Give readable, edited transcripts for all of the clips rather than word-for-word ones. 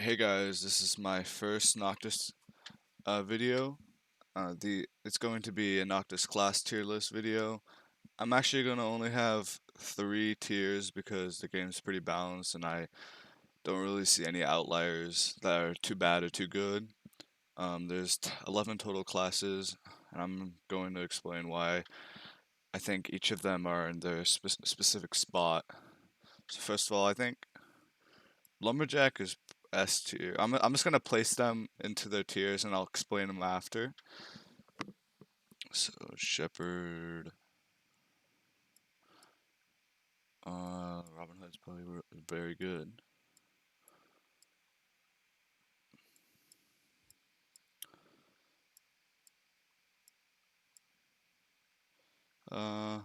Hey guys, this is my first Noctis video. It's going to be a Noctis class tier list video. I'm actually going to only have 3 tiers because the game's pretty balanced and I don't really see any outliers that are too bad or too good. There's 11 total classes, and I'm going to explain why I think each of them are in their specific spot. So first of all, I think Lumberjack is S tier. I'm just gonna place them into their tiers and I'll explain them after. So Shepherd, Robin Hood's probably very good. Uh,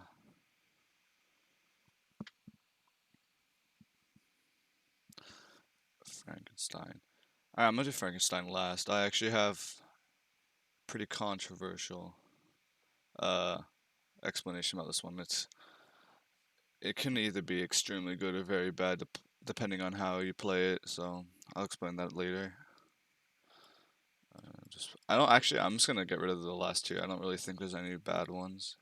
Frankenstein. Alright, I'm gonna do Frankenstein last. I actually have pretty controversial uh explanation about this one. It can either be extremely good or very bad depending on how you play it. So I'll explain that later. I don't actually. I'm just gonna get rid of the last tier. I don't really think there's any bad ones.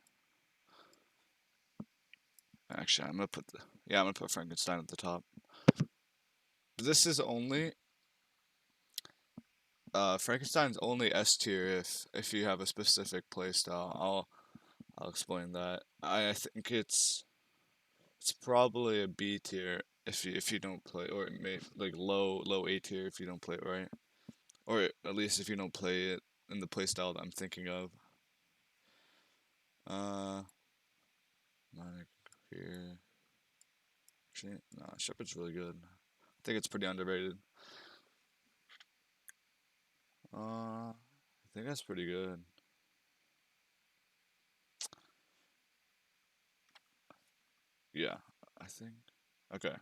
Actually, I'm gonna put Frankenstein at the top. This is only Frankenstein's only S tier if you have a specific playstyle. I'll explain that. I think it's probably a B tier if you don't play, or it may like low A tier if you don't play it right, or at least if you don't play it in the playstyle that I'm thinking of. Uh, Manic here. Actually, no, Shepard's really good. I think it's pretty underrated. I think that's pretty good. Yeah, I think. Okay,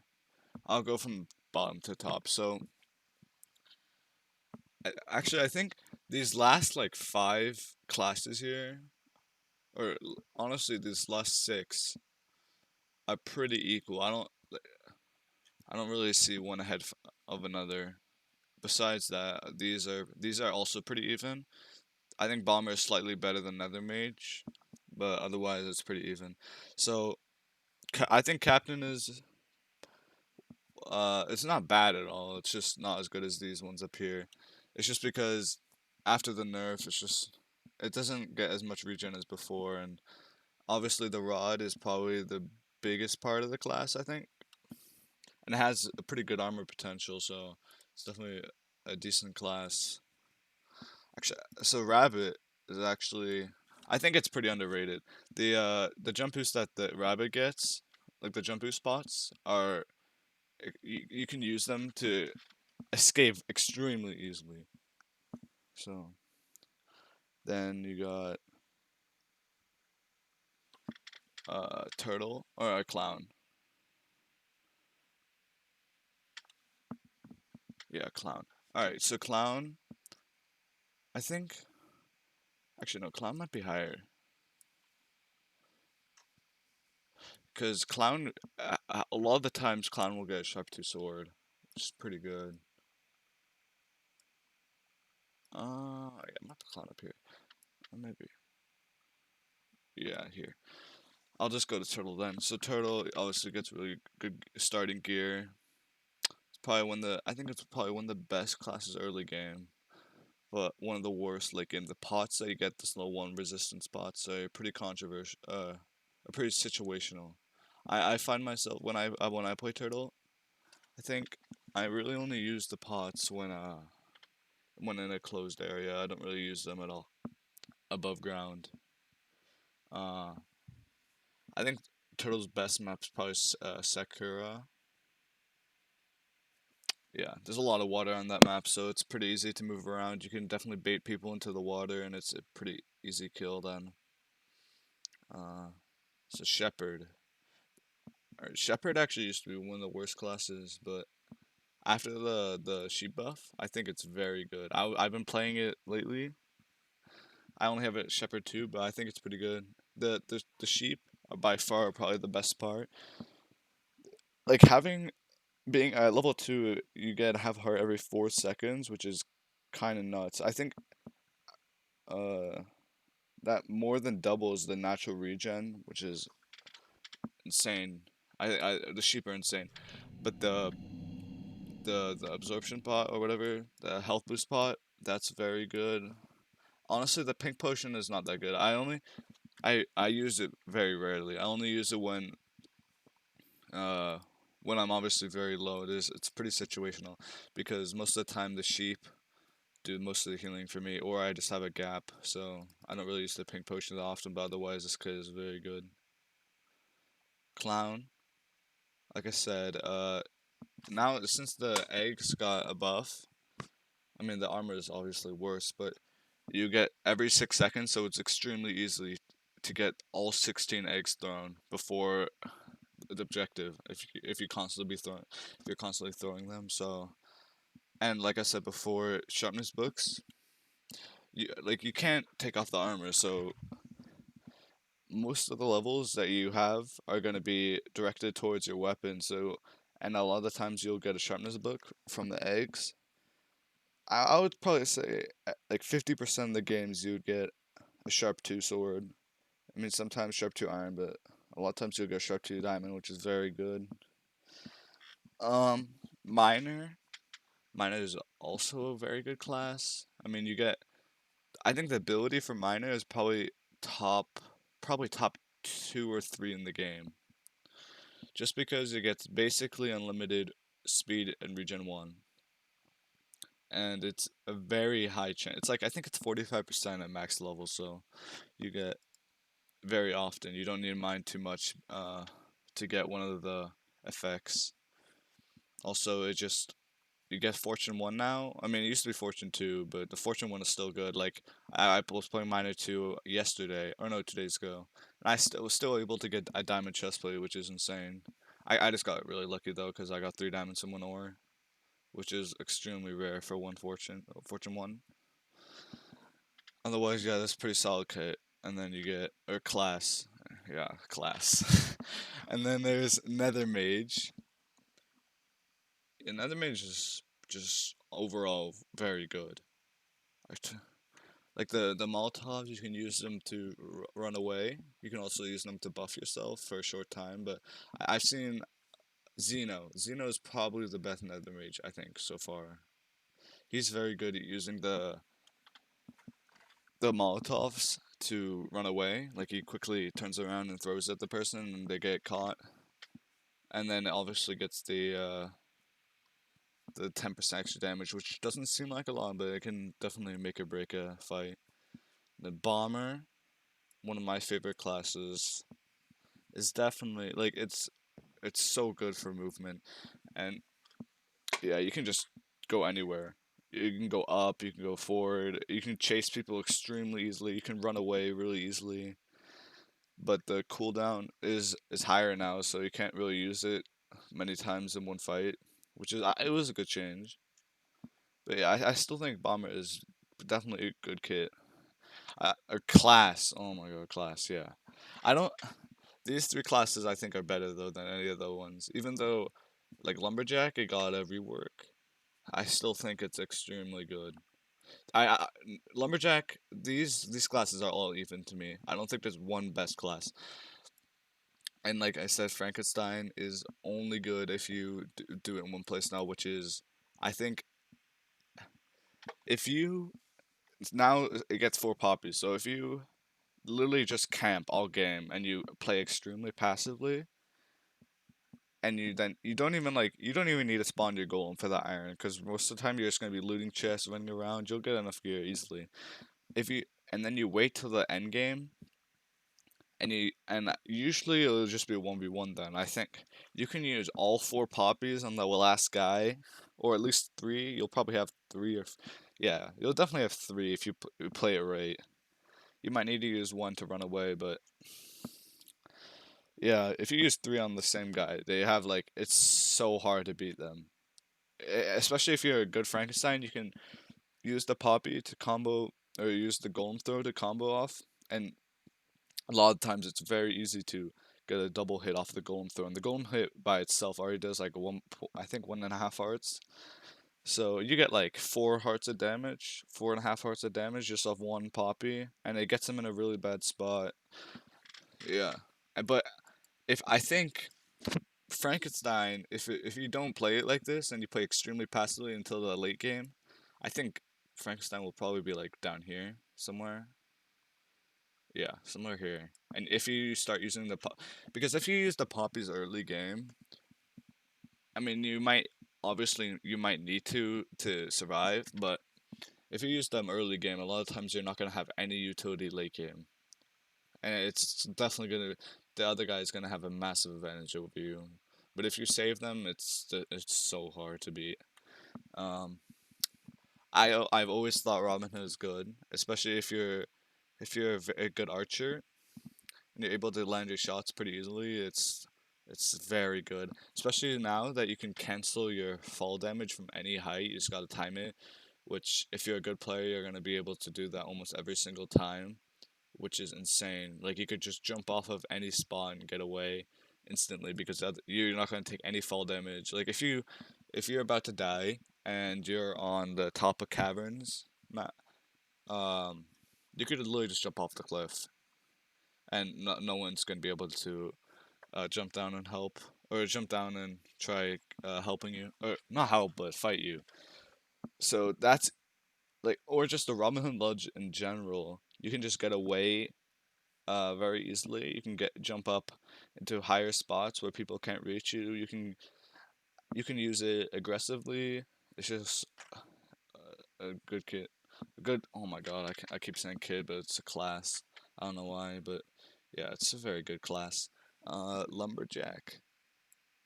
I'll go from bottom to top. So, actually, I think these last like 5 classes here, or honestly, these last 6 are pretty equal. I don't really see one ahead of another. Besides that, these are also pretty even. I think Bomber is slightly better than Nether Mage, but otherwise it's pretty even. So I think Captain is it's not bad at all. It's just not as good as these ones up here. It's just because after the nerf, it doesn't get as much regen as before, and obviously the rod is probably the biggest part of the class, I think, and it has a pretty good armor potential, so it's definitely a decent class. Actually, so Rabbit is actually, I think it's pretty underrated. The jump boost that the Rabbit gets, like the jump boost spots, are you can use them to escape extremely easily. So then you got turtle or a clown. Yeah, clown. All right, so clown. I think actually no, clown might be higher because clown. A lot of the times, clown will get a sharp two sword, which is pretty good. Yeah, I'm not the clown up here. Maybe. Yeah, here. I'll just go to turtle then. So turtle obviously gets really good starting gear. I think it's probably one of the best classes early game, but one of the worst late game. The pots that you get, the slow one resistance pots, are pretty controversial. Are pretty situational. I find myself when I play turtle, I think I really only use the pots when in a closed area. I don't really use them at all above ground. Uh, I think turtle's best map's probably Sakura. Yeah, there's a lot of water on that map, so it's pretty easy to move around. You can definitely bait people into the water, and it's a pretty easy kill then. Uh, so Shepherd. Alright, Shepherd actually used to be one of the worst classes, but after the sheep buff, I think it's very good. I've been playing it lately. I only have it at Shepherd 2, but I think it's pretty good. The sheep are by far probably the best part. Like having being at level 2, you get half heart every 4 seconds, which is kind of nuts. I think uh that more than doubles the natural regen, which is insane. The sheep are insane, but the absorption pot or whatever, the health boost pot, that's very good. Honestly, the pink potion is not that good. I use it very rarely. I only use it uh when I'm obviously very low. It's pretty situational because most of the time the sheep do most of the healing for me, or I just have a gap. So I don't really use the pink potion that often, but otherwise this kit is very good. Clown, like I said, now since the eggs got a buff, I mean the armor is obviously worse, but you get every 6 seconds, so it's extremely easy to get all 16 eggs thrown before the objective. If you constantly be throwing, if you're constantly throwing them, so and like I said before, sharpness books, you can't take off the armor, so most of the levels that you have are going to be directed towards your weapon. So, and a lot of the times you'll get a sharpness book from the eggs. I would probably say like 50% of the games you would get a sharp 2 sword. I mean, sometimes sharp 2 iron, but a lot of times you'll get sharp 2 diamond, which is very good. Um, Miner. Miner is also a very good class. I mean, I think the ability for Miner is top, probably top 2 or 3 in the game. Just because it gets basically unlimited speed and regen 1. And it's a very high chance. It's like, I think it's 45% at max level, so you get very often. You don't need to mine too much to get one of the effects. Also, you get Fortune 1 now. I mean, it used to be Fortune 2, but the Fortune 1 is still good. Like, I was playing Miner 2 yesterday, or no, 2 days ago, and I was still able to get a diamond chestplate, which is insane. I just got really lucky, though, because I got 3 diamonds in 1 ore, which is extremely rare for one Fortune 1. Otherwise, yeah, that's pretty solid kit. And then you get, or class. Yeah, class. And then there's Nether Mage. Yeah, Nether Mage is just overall very good. Like the Molotovs, you can use them to run away. You can also use them to buff yourself for a short time. But I've seen Zeno. Zeno is probably the best Nether Mage, I think, so far. He's very good at using the Molotovs to run away. Like he quickly turns around and throws at the person, and they get caught. And then it obviously gets the 10% extra damage, which doesn't seem like a lot, but it can definitely make or break a fight. The Bomber, one of my favorite classes, is definitely like it's so good for movement, and yeah, you can just go anywhere. You can go up, you can go forward, you can chase people extremely easily, you can run away really easily. But the cooldown is higher now, so you can't really use it many times in one fight, which is it was a good change. But yeah, I still think Bomber is definitely a good kit. A class, oh my god, class, yeah. I don't. These 3 classes I think are better though than any of the ones. Even though, like Lumberjack, it got a rework. I still think it's extremely good. I Lumberjack. These classes are all even to me. I don't think there's one best class. And like I said, Frankenstein is only good if you do it in one place now, which is, I think, if you now it gets 4 poppies. So if you literally just camp all game and you play extremely passively, and you don't even need to spawn your golem for that iron, because most of the time you're just gonna be looting chests, running around. You'll get enough gear easily. If you and then you wait till the end game, and usually it'll just be a 1v1 then. I think you can use all 4 poppies on the last guy, or at least 3. You'll probably have 3 yeah, you'll definitely have 3 if you play it right. You might need to use 1 to run away, but yeah, if you use 3 on the same guy, they have like it's so hard to beat them. Especially if you're a good Frankenstein, you can use the poppy to combo, or use the golem throw to combo off, and a lot of times it's very easy to get a double hit off the golem throw, and the golem hit by itself already does like I think 1.5 hearts. So you get like 4 hearts of damage, 4.5 hearts of damage just off one poppy, and it gets him in a really bad spot. Yeah, but if I think Frankenstein, if you don't play it like this and you play extremely passively until the late game, I think Frankenstein will probably be like down here somewhere. Yeah, somewhere here. And if you start using because if you use the poppies early game, I mean you might need to survive, but if you use them early game, a lot of times you're not gonna have any utility late game, and it's definitely gonna the other guy is gonna have a massive advantage over you. But if you save them, it's so hard to beat. Um, I've always thought Robin Hood is good, especially if you're a good archer and you're able to land your shots pretty easily. It's very good, especially now that you can cancel your fall damage from any height. You just gotta time it, which if you're a good player, you're gonna be able to do that almost every single time, which is insane. Like you could just jump off of any spot and get away instantly because you're not gonna take any fall damage. Like if you're about to die and you're on the top of caverns, um, you could literally just jump off the cliff, and no one's gonna be able to jump down and help, or jump down and try helping you, or not help but fight you. So that's like, or just the Robin Hood Lodge in general. You can just get away very easily. You can jump up into higher spots where people can't reach you. You can use it aggressively. It's just a good kid. A good. Oh my god, I keep saying kid, but it's a class. I don't know why, but yeah, it's a very good class. Lumberjack.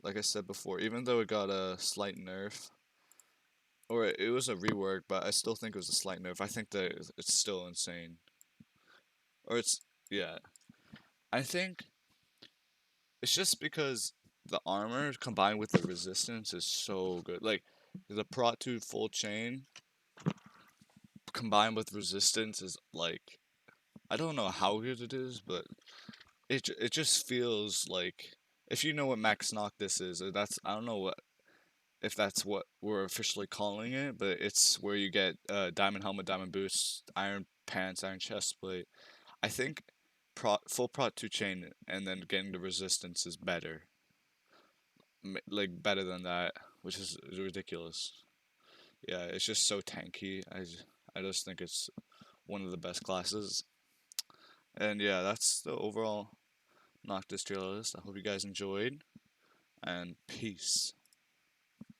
Like I said before, even though it got a slight nerf, or it was a rework, but I still think it was a slight nerf. I think that it's still insane. Or it's yeah. I think it's just because the armor combined with the resistance is so good. Like the Prot 2 full chain combined with resistance is like, I don't know how good it is, but it just feels like, if you know what Max Noctis is, or that's, I don't know what if that's what we're officially calling it, but it's where you get diamond helmet, diamond boost, iron pants, iron chest plate. I think full Prot 2 chain and then getting the resistance is better. Like better than that, which is ridiculous. Yeah, it's just so tanky. I just think it's one of the best classes. And yeah, that's the overall Noctis tier list. I hope you guys enjoyed, and peace.